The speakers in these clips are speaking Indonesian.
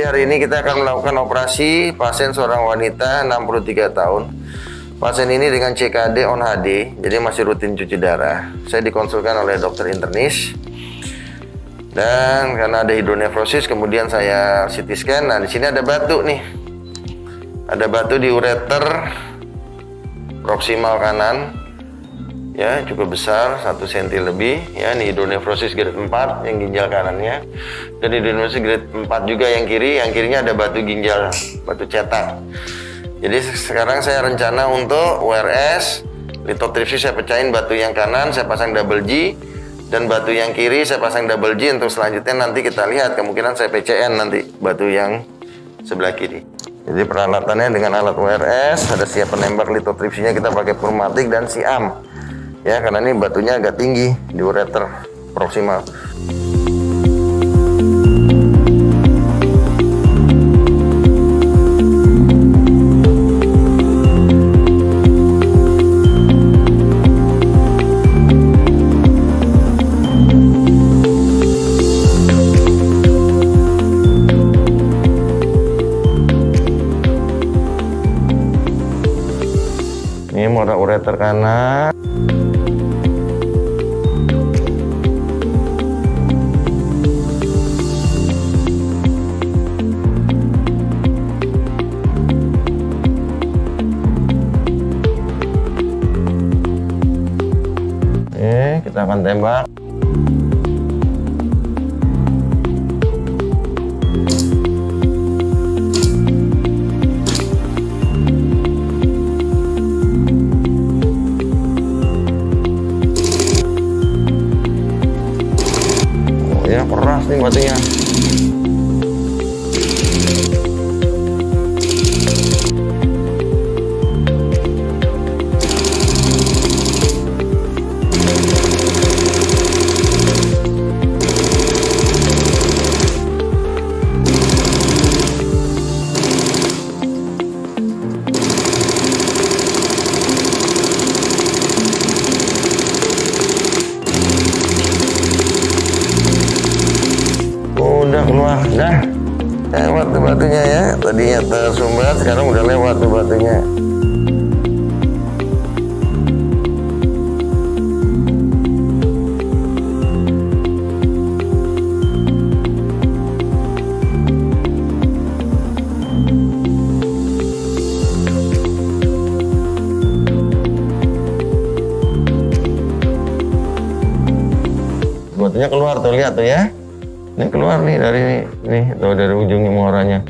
hari ini kita akan melakukan operasi pasien seorang wanita 63 tahun. Pasien ini dengan CKD on HD, jadi masih rutin cuci darah. Saya dikonsulkan oleh dokter internis. Dan karena ada hidronefrosis, kemudian saya CT scan. Nah, di sini ada batu nih. Ada batu di ureter proksimal kanan. Ya, cukup besar, 1 cm lebih. Ya, ini hidronefrosis grade 4 yang ginjal kanannya. Dan hidronefrosis grade 4 juga yang kiri. Yang kirinya ada batu ginjal, batu cetak. Jadi sekarang saya rencana untuk URS, lithotripsy saya pecahin batu yang kanan, saya pasang double G. Dan batu yang kiri saya pasang double G. Untuk selanjutnya nanti kita lihat, kemungkinan saya PCN nanti batu yang sebelah kiri. Jadi peralatannya dengan alat URS, ada siap penembak, lithotripsinya kita pakai pneumatik dan siam. Ya, karena ini batunya agak tinggi di ureter proksimal. Ini muara ureter kanan. Kita akan tembak. Oh ya, keras nih batunya. Udah keluar, dah lewat tuh batunya ya. Tadinya tersumbat, sekarang udah lewat tuh batunya. Batunya keluar tuh, lihat tuh ya. Ini keluar nih dari nih, tuh dari ujungnya muaranya.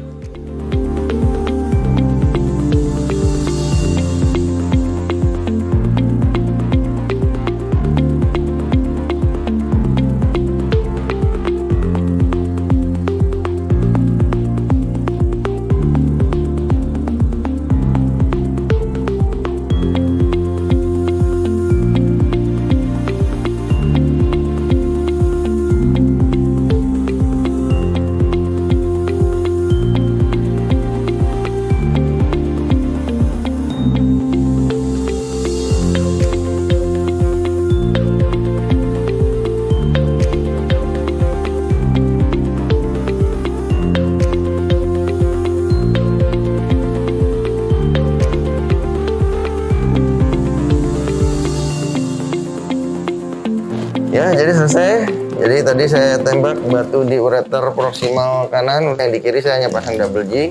Ya, jadi selesai. Jadi tadi saya tembak batu di ureter proksimal kanan, yang di kiri saya hanya pasang double G.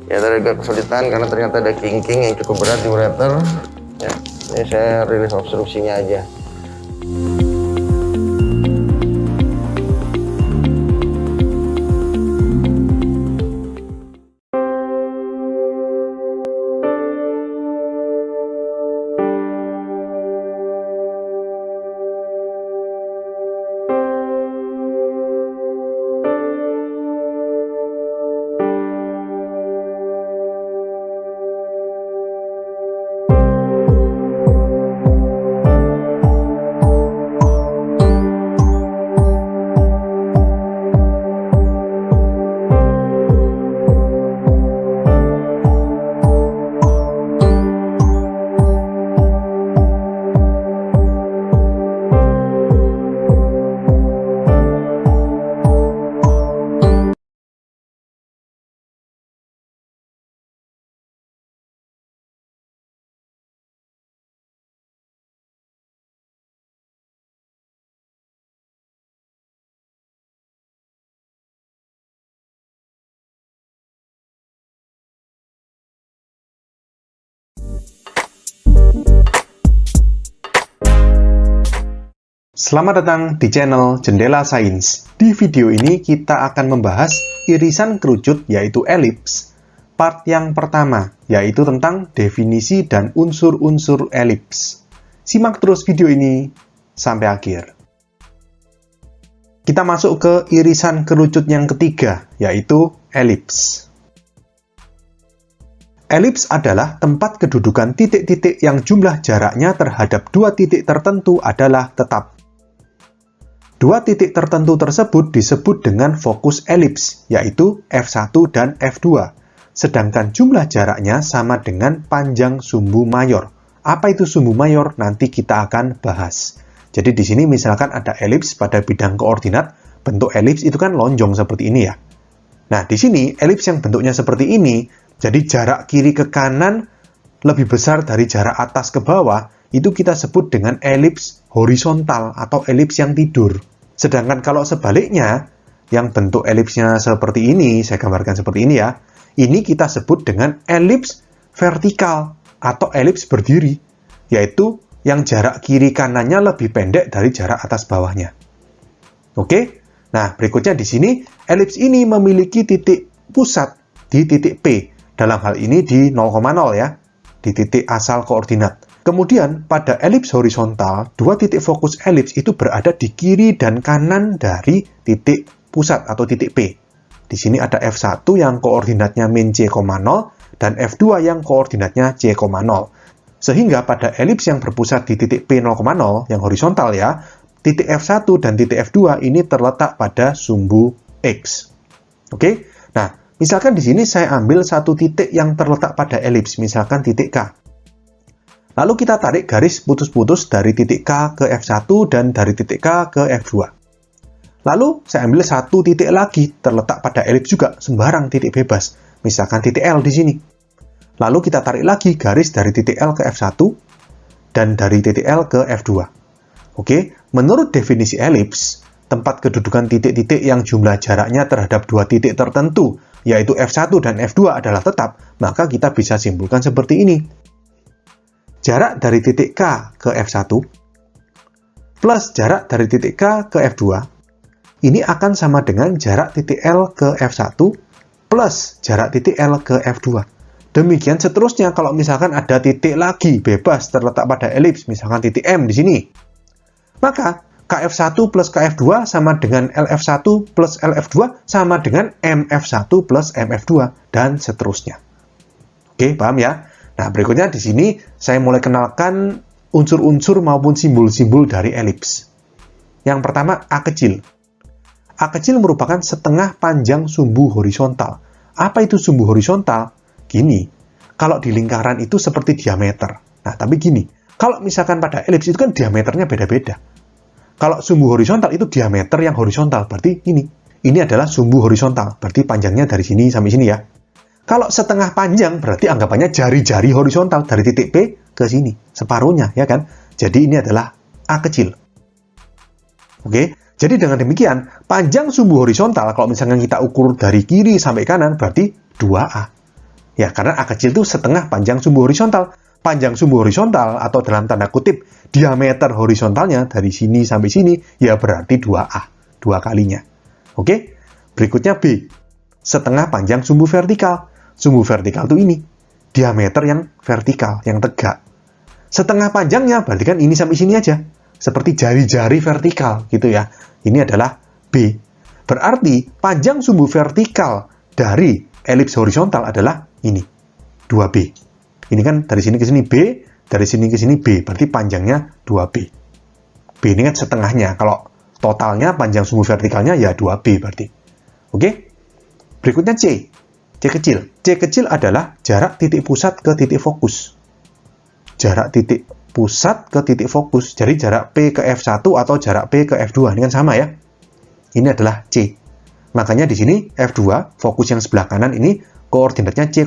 Ya, tadi agak kesulitan karena ternyata ada king-king yang cukup berat di ureter. Ya, ini saya rilis obstruksinya aja. Selamat datang di channel Jendela Sains. Di video ini kita akan membahas irisan kerucut yaitu elips. Part yang pertama yaitu tentang definisi dan unsur-unsur elips. Simak terus video ini sampai akhir. Kita masuk ke irisan kerucut yang ketiga yaitu elips. Elips adalah tempat kedudukan titik-titik yang jumlah jaraknya terhadap dua titik tertentu adalah tetap. Dua titik tertentu tersebut disebut dengan fokus elips, yaitu F1 dan F2. Sedangkan jumlah jaraknya sama dengan panjang sumbu mayor. Apa itu sumbu mayor? Nanti kita akan bahas. Jadi di sini misalkan ada elips pada bidang koordinat, bentuk elips itu kan lonjong seperti ini ya. Nah, di sini elips yang bentuknya seperti ini, jadi jarak kiri ke kanan lebih besar dari jarak atas ke bawah, itu kita sebut dengan elips horizontal atau elips yang tidur. Sedangkan kalau sebaliknya, yang bentuk elipsnya seperti ini, saya gambarkan seperti ini ya, ini kita sebut dengan elips vertikal atau elips berdiri, yaitu yang jarak kiri kanannya lebih pendek dari jarak atas bawahnya. Oke? Nah, berikutnya di sini, elips ini memiliki titik pusat di titik P. Dalam hal ini di 0,0 ya, di titik asal koordinat. Kemudian, pada elips horizontal, dua titik fokus elips itu berada di kiri dan kanan dari titik pusat atau titik P. Di sini ada F1 yang koordinatnya min C,0 dan F2 yang koordinatnya C,0. Sehingga pada elips yang berpusat di titik P 0,0 yang horizontal ya, titik F1 dan titik F2 ini terletak pada sumbu X. Oke? Nah, misalkan di sini saya ambil satu titik yang terletak pada elips, misalkan titik K. Lalu kita tarik garis putus-putus dari titik K ke F1 dan dari titik K ke F2. Lalu saya ambil satu titik lagi terletak pada elips juga, sembarang titik bebas, misalkan titik L di sini. Lalu kita tarik lagi garis dari titik L ke F1 dan dari titik L ke F2. Oke, menurut definisi elips, tempat kedudukan titik-titik yang jumlah jaraknya terhadap dua titik tertentu, yaitu F1 dan F2 adalah tetap, maka kita bisa simpulkan seperti ini. Jarak dari titik K ke F1 plus jarak dari titik K ke F2 ini akan sama dengan jarak titik L ke F1 plus jarak titik L ke F2. Demikian seterusnya kalau misalkan ada titik lagi bebas terletak pada elips, misalkan titik M di sini. Maka KF1 plus KF2 sama dengan LF1 plus LF2 sama dengan MF1 plus MF2 dan seterusnya. Oke, paham ya? Nah, berikutnya di sini saya mulai kenalkan unsur-unsur maupun simbol-simbol dari elips. Yang pertama, A kecil. A kecil merupakan setengah panjang sumbu horizontal. Apa itu sumbu horizontal? Gini, kalau di lingkaran itu seperti diameter. Nah, tapi gini, kalau misalkan pada elips itu kan diameternya beda-beda. Kalau sumbu horizontal itu diameter yang horizontal, berarti ini. Ini adalah sumbu horizontal, berarti panjangnya dari sini sampai sini ya. Kalau setengah panjang, berarti anggapannya jari-jari horizontal dari titik P ke sini. Separuhnya, ya kan? Jadi ini adalah A kecil. Oke? Jadi dengan demikian, panjang sumbu horizontal, kalau misalnya kita ukur dari kiri sampai kanan, berarti 2A. Ya, karena A kecil itu setengah panjang sumbu horizontal. Panjang sumbu horizontal, atau dalam tanda kutip, diameter horizontalnya dari sini sampai sini, ya berarti 2A. 2 kalinya. Oke? Berikutnya B. Setengah panjang sumbu vertikal. Sumbu vertikal itu ini, diameter yang vertikal, yang tegak. Setengah panjangnya berarti kan ini sampai sini aja, seperti jari-jari vertikal gitu ya. Ini adalah B. Berarti panjang sumbu vertikal dari elips horizontal adalah ini, 2B. Ini kan dari sini ke sini B, dari sini ke sini B, berarti panjangnya 2B. B ini kan setengahnya, kalau totalnya panjang sumbu vertikalnya ya 2B berarti. Oke? Berikutnya C. C kecil. C kecil adalah jarak titik pusat ke titik fokus. Jarak titik pusat ke titik fokus. Jadi jarak P ke F1 atau jarak P ke F2. Ini kan sama ya. Ini adalah C. Makanya di sini F2, fokus yang sebelah kanan ini koordinatnya C,0.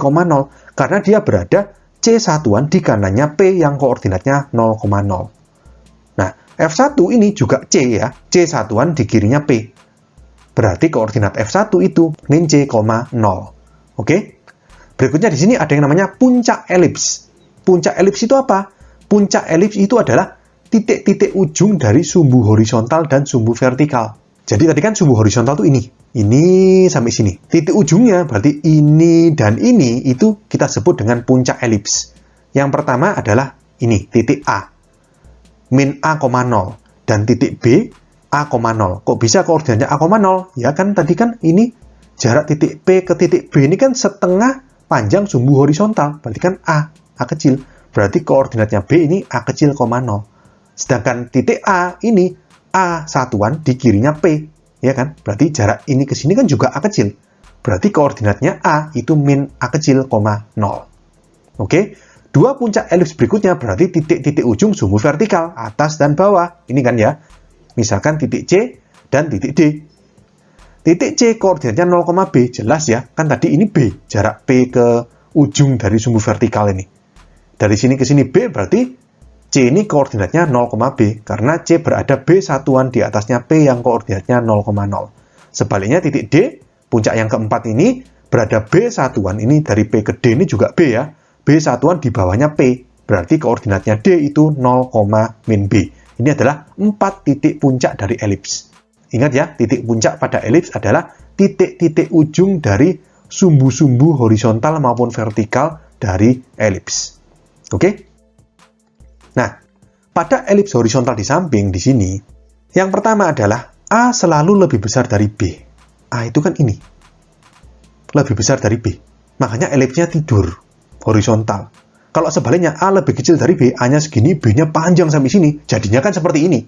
Karena dia berada C satuan di kanannya P yang koordinatnya 0,0. Nah, F1 ini juga C ya. C satuan di kirinya P. Berarti koordinat F1 itu min C,0. Oke? Berikutnya di sini ada yang namanya puncak elips. Puncak elips itu apa? Puncak elips itu adalah titik-titik ujung dari sumbu horizontal dan sumbu vertikal. Jadi tadi kan sumbu horizontal tuh ini sampai sini. Titik ujungnya berarti ini dan ini itu kita sebut dengan puncak elips. Yang pertama adalah ini, titik A, min A, 0, dan titik B, A, 0. Kok bisa koordinatnya A, 0? Ya kan tadi kan ini jarak titik P ke titik B ini kan setengah panjang sumbu horizontal, berarti kan A kecil. Berarti koordinatnya B ini A kecil, 0. Sedangkan titik A ini A satuan di kirinya P, ya kan? Berarti jarak ini ke sini kan juga A kecil. Berarti koordinatnya A itu min A kecil, 0. Oke? Dua puncak elips berikutnya berarti titik-titik ujung sumbu vertikal, atas dan bawah. Ini kan ya. Misalkan titik C dan titik D. Titik C koordinatnya 0, B. Jelas ya, kan tadi ini B, jarak P ke ujung dari sumbu vertikal ini. Dari sini ke sini B berarti C ini koordinatnya 0, B, karena C berada B satuan di atasnya P yang koordinatnya 0, 0. Sebaliknya titik D, puncak yang keempat ini, berada B satuan, ini dari P ke D ini juga B ya, B satuan di bawahnya P, berarti koordinatnya D itu 0, min B. Ini adalah 4 titik puncak dari elips. Ingat ya, titik puncak pada elips adalah titik-titik ujung dari sumbu-sumbu horizontal maupun vertikal dari elips. Oke? Nah, pada elips horizontal di samping di sini, yang pertama adalah A selalu lebih besar dari B. A itu kan ini. Lebih besar dari B. Makanya elipsnya tidur, horizontal. Kalau sebaliknya A lebih kecil dari B, A-nya segini, B-nya panjang sampai sini. Jadinya kan seperti ini.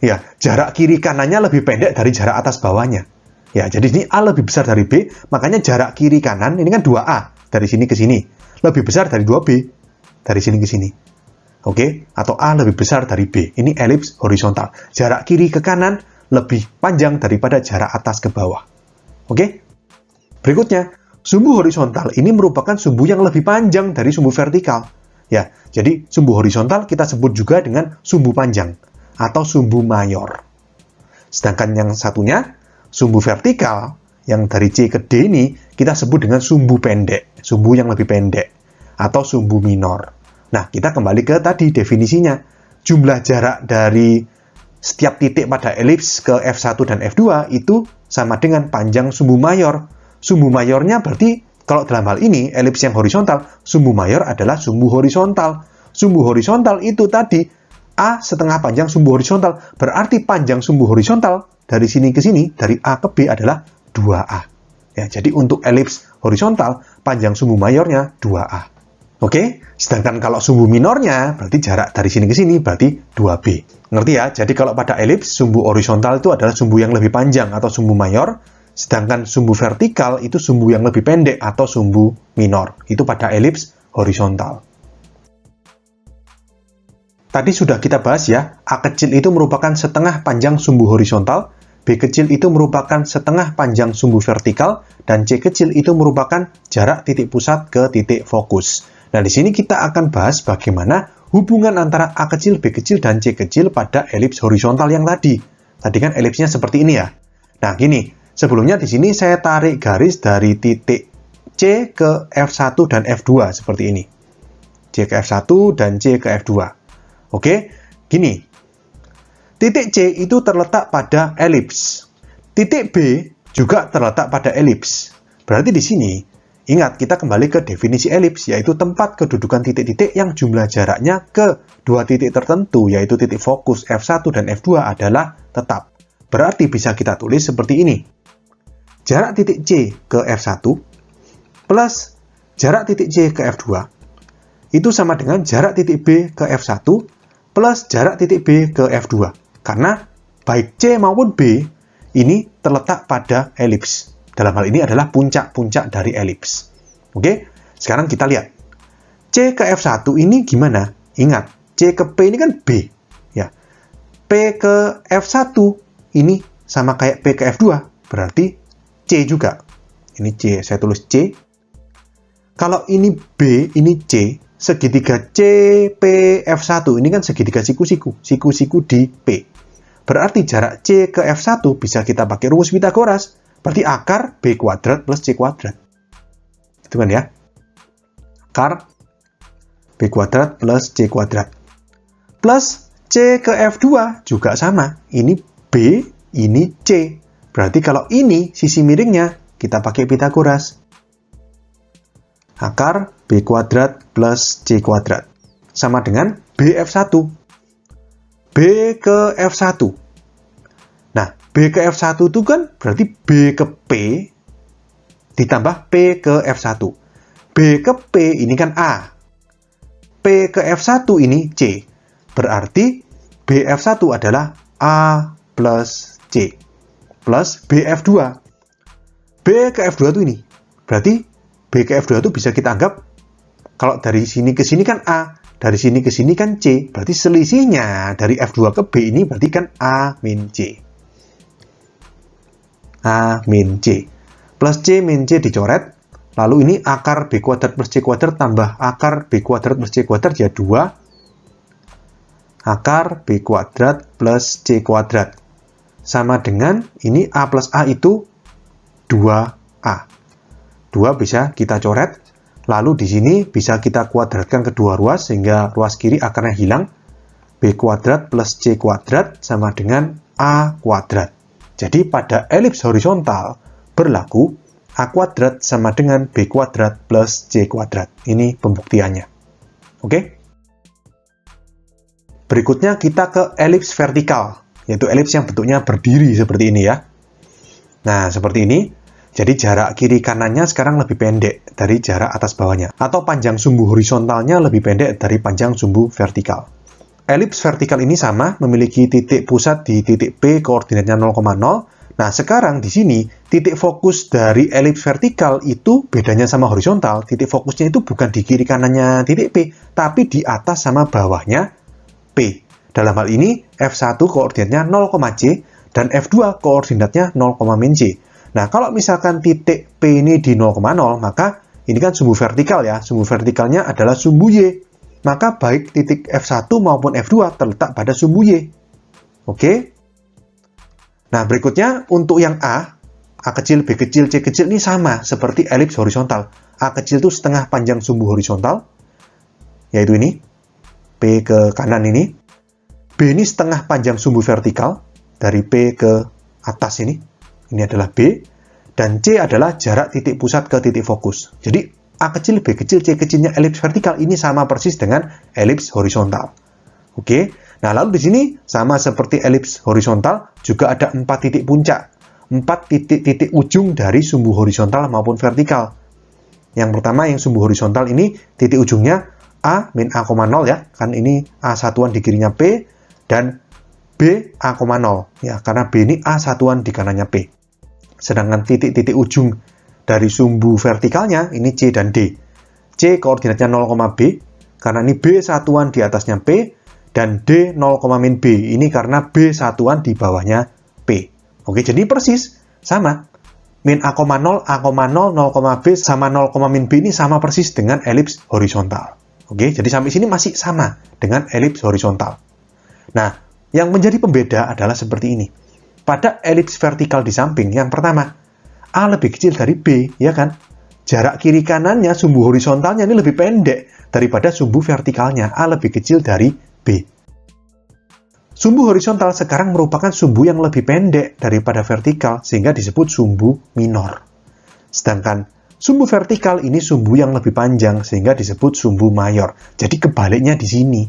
Ya, jarak kiri kanannya lebih pendek dari jarak atas bawahnya. Ya, jadi ini A lebih besar dari B, makanya jarak kiri kanan ini kan 2A. Dari sini ke sini. Lebih besar dari 2B. Dari sini ke sini. Oke? Atau A lebih besar dari B. Ini elips horizontal. Jarak kiri ke kanan lebih panjang daripada jarak atas ke bawah. Oke? Berikutnya, sumbu horizontal ini merupakan sumbu yang lebih panjang dari sumbu vertikal. Ya, jadi sumbu horizontal kita sebut juga dengan sumbu panjang atau sumbu mayor. Sedangkan yang satunya, sumbu vertikal yang dari C ke D ini kita sebut dengan sumbu pendek, sumbu yang lebih pendek atau sumbu minor. Nah, kita kembali ke tadi definisinya. Jumlah jarak dari setiap titik pada elips ke F1 dan F2 itu sama dengan panjang sumbu mayor. Sumbu mayornya berarti, kalau dalam hal ini, elips yang horizontal, sumbu mayor adalah sumbu horizontal. Sumbu horizontal itu tadi, A setengah panjang sumbu horizontal. Berarti panjang sumbu horizontal dari sini ke sini, dari A ke B adalah 2A. Ya, jadi untuk elips horizontal, panjang sumbu mayornya 2A. Oke, sedangkan kalau sumbu minornya, berarti jarak dari sini ke sini, berarti 2B. Ngerti ya? Jadi kalau pada elips, sumbu horizontal itu adalah sumbu yang lebih panjang atau sumbu mayor, sedangkan sumbu vertikal itu sumbu yang lebih pendek atau sumbu minor. Itu pada elips horizontal. Tadi sudah kita bahas ya, A kecil itu merupakan setengah panjang sumbu horizontal, B kecil itu merupakan setengah panjang sumbu vertikal, dan C kecil itu merupakan jarak titik pusat ke titik fokus. Nah, di sini kita akan bahas bagaimana hubungan antara A kecil, B kecil, dan C kecil pada elips horizontal yang tadi. Tadi kan elipsnya seperti ini ya. Nah, gini, sebelumnya di sini saya tarik garis dari titik C ke F1 dan F2 seperti ini. C ke F1 dan C ke F2. Oke, gini. Titik C itu terletak pada elips. Titik B juga terletak pada elips. Berarti di sini, ingat, kita kembali ke definisi elips, yaitu tempat kedudukan titik-titik yang jumlah jaraknya ke dua titik tertentu, yaitu titik fokus F1 dan F2 adalah tetap. Berarti bisa kita tulis seperti ini. Jarak titik C ke F1 plus jarak titik C ke F2 itu sama dengan jarak titik B ke F1 plus jarak titik B ke F2. Karena baik C maupun B ini terletak pada elips. Dalam hal ini adalah puncak-puncak dari elips. Oke, sekarang kita lihat. C ke F1 ini gimana? Ingat, C ke P ini kan B. Ya. P ke F1 ini sama kayak P ke F2. Berarti C juga. Ini C, saya tulis C. Kalau ini B, ini C, segitiga C, P, F1. Ini kan segitiga siku-siku. Siku-siku di P. Berarti jarak C ke F1 bisa kita pakai rumus Pythagoras. Berarti akar B kuadrat plus C kuadrat. Itu kan ya. Akar B kuadrat plus C kuadrat. Plus C ke F2 juga sama. Ini B, ini C. Berarti kalau ini sisi miringnya, kita pakai Pitagoras. Akar B kuadrat plus C kuadrat. Sama dengan BF1. B ke F1. Nah, B ke F1 itu kan berarti B ke P ditambah P ke F1. B ke P ini kan A. P ke F1 ini C. Berarti BF1 adalah A plus C plus BF2. B ke F2 itu ini. Berarti B ke F2 itu bisa kita anggap kalau dari sini ke sini kan A, dari sini ke sini kan C. Berarti selisihnya dari F2 ke B ini berarti kan A min C. A min C. Plus C min C dicoret. Lalu ini akar B kuadrat plus C kuadrat tambah akar B kuadrat plus C kuadrat ya 2. Akar B kuadrat plus C kuadrat. Sama dengan ini A plus A itu 2A. 2 bisa kita coret. Lalu di sini bisa kita kuadratkan kedua ruas sehingga ruas kiri akarnya hilang. B kuadrat plus C kuadrat sama dengan A kuadrat. Jadi pada elips horizontal berlaku A kuadrat sama dengan B kuadrat plus C kuadrat. Ini pembuktiannya. Oke? Berikutnya kita ke elips vertikal, yaitu elips yang bentuknya berdiri seperti ini ya. Nah, seperti ini. Jadi jarak kiri kanannya sekarang lebih pendek dari jarak atas bawahnya. Atau panjang sumbu horizontalnya lebih pendek dari panjang sumbu vertikal. Elips vertikal ini sama, memiliki titik pusat di titik P, koordinatnya 0,0. Nah, sekarang di sini, titik fokus dari elips vertikal itu bedanya sama horizontal. Titik fokusnya itu bukan di kiri kanannya titik P, tapi di atas sama bawahnya P. Dalam hal ini, F1 koordinatnya 0,C, dan F2 koordinatnya 0,-C. Nah, kalau misalkan titik P ini di 0,0, maka ini kan sumbu vertikal ya. Sumbu vertikalnya adalah sumbu Y. Maka baik titik F1 maupun F2 terletak pada sumbu Y. Oke? Nah, berikutnya untuk yang A kecil, B kecil, C kecil ini sama seperti elips horizontal. A kecil itu setengah panjang sumbu horizontal, yaitu ini. P ke kanan ini. B ini setengah panjang sumbu vertikal, dari P ke atas ini. Ini adalah B. Dan C adalah jarak titik pusat ke titik fokus. Jadi, A kecil, B kecil, C kecilnya elips vertikal ini sama persis dengan elips horizontal. Oke? Nah, lalu di sini sama seperti elips horizontal, juga ada 4 titik puncak. 4 titik-titik ujung dari sumbu horizontal maupun vertikal. Yang pertama, yang sumbu horizontal ini, titik ujungnya A min A,0 ya. Kan ini A satuan di kirinya P, dan B A,0 ya. Karena B ini A satuan di kanannya P. Sedangkan titik-titik ujung dari sumbu vertikalnya, ini C dan D. C koordinatnya 0,B, karena ini B satuan di atasnya P, dan D 0,-B. Ini karena B satuan di bawahnya P. Oke, jadi persis sama. Min A,0, A,0, 0,B sama 0,-B ini sama persis dengan elips horizontal. Oke, jadi sampai sini masih sama dengan elips horizontal. Nah, yang menjadi pembeda adalah seperti ini. Pada elips vertikal di samping, yang pertama, A lebih kecil dari B, ya kan? Jarak kiri kanannya, sumbu horizontalnya ini lebih pendek daripada sumbu vertikalnya. A lebih kecil dari B. Sumbu horizontal sekarang merupakan sumbu yang lebih pendek daripada vertikal, sehingga disebut sumbu minor. Sedangkan sumbu vertikal ini sumbu yang lebih panjang, sehingga disebut sumbu mayor. Jadi kebaliknya di sini.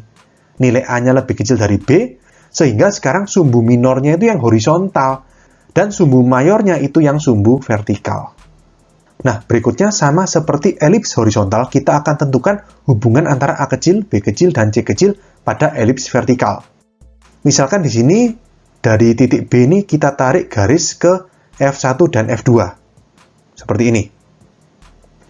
Nilai A-nya lebih kecil dari B, sehingga sekarang sumbu minornya itu yang horizontal, dan sumbu mayornya itu yang sumbu vertikal. Nah, berikutnya sama seperti elips horizontal, kita akan tentukan hubungan antara A kecil, B kecil, dan C kecil pada elips vertikal. Misalkan di sini, dari titik B ini kita tarik garis ke F1 dan F2. Seperti ini.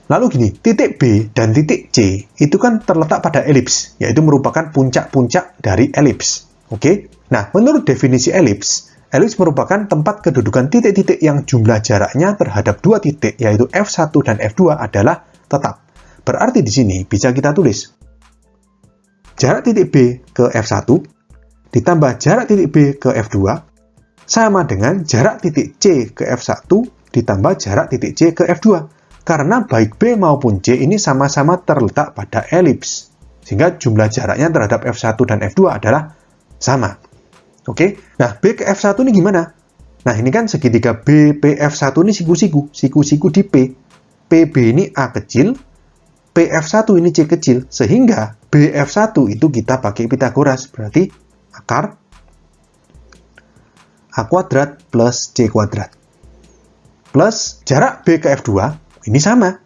Lalu gini, titik B dan titik C itu kan terletak pada elips, yaitu merupakan puncak-puncak dari elips. Oke? Nah, menurut definisi elips merupakan tempat kedudukan titik-titik yang jumlah jaraknya terhadap dua titik, yaitu F1 dan F2 adalah tetap. Berarti di sini bisa kita tulis jarak titik B ke F1 ditambah jarak titik B ke F2 sama dengan jarak titik C ke F1 ditambah jarak titik C ke F2. Karena baik B maupun C ini sama-sama terletak pada elips. Sehingga jumlah jaraknya terhadap F1 dan F2 adalah sama. Oke, nah B ke F1 ini gimana? Nah ini kan segitiga BPF1 ini siku-siku di P. PB ini A kecil, PF1 ini C kecil, sehingga BF1 itu kita pakai Pitagoras, berarti akar A kuadrat plus C kuadrat. Plus jarak B ke F2, ini sama.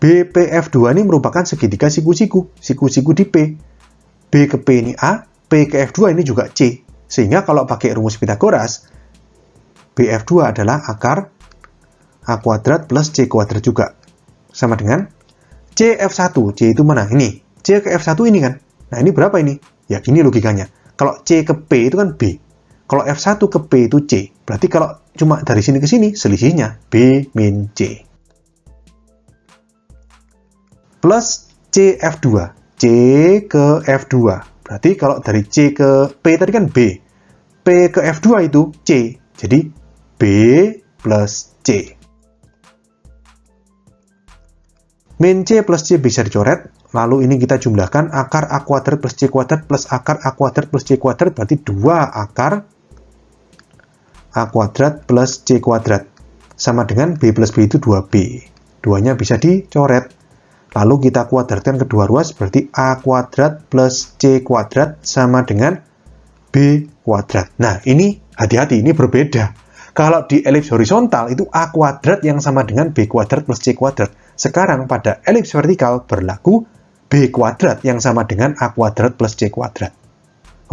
BPF2 ini merupakan segitiga siku-siku di P. B ke P ini A, P ke F2 ini juga C. Sehingga kalau pakai rumus Pitagoras, BF2 adalah akar A kuadrat plus C kuadrat juga. Sama dengan CF1. C itu mana? Ini. C ke F1 ini kan. Nah ini berapa ini? Ya gini logikanya. Kalau C ke P itu kan B. Kalau F1 ke P itu C. Berarti kalau cuma dari sini ke sini, selisihnya B min C. Plus CF2. C ke F2. Berarti kalau dari C ke P tadi kan B. P ke F2 itu C. Jadi B plus C. Min C plus C bisa dicoret. Lalu ini kita jumlahkan akar A kuadrat plus C kuadrat plus akar A kuadrat plus C kuadrat. Berarti 2 akar A kuadrat plus C kuadrat. Sama dengan B plus B itu 2B. 2-nya bisa dicoret. Lalu kita kuadratkan kedua ruas, berarti A kuadrat plus C kuadrat sama dengan B kuadrat. Nah, ini hati-hati, ini berbeda. Kalau di elips horizontal, itu A kuadrat yang sama dengan B kuadrat plus C kuadrat. Sekarang pada elips vertikal berlaku B kuadrat yang sama dengan A kuadrat plus C kuadrat.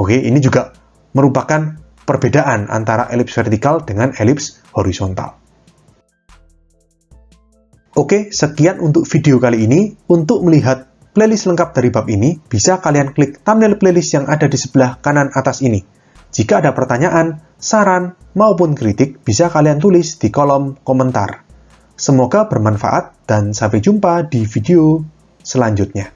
Oke, ini juga merupakan perbedaan antara elips vertikal dengan elips horizontal. Oke, sekian untuk video kali ini. Untuk melihat playlist lengkap dari bab ini, bisa kalian klik thumbnail playlist yang ada di sebelah kanan atas ini. Jika ada pertanyaan, saran, maupun kritik, bisa kalian tulis di kolom komentar. Semoga bermanfaat dan sampai jumpa di video selanjutnya.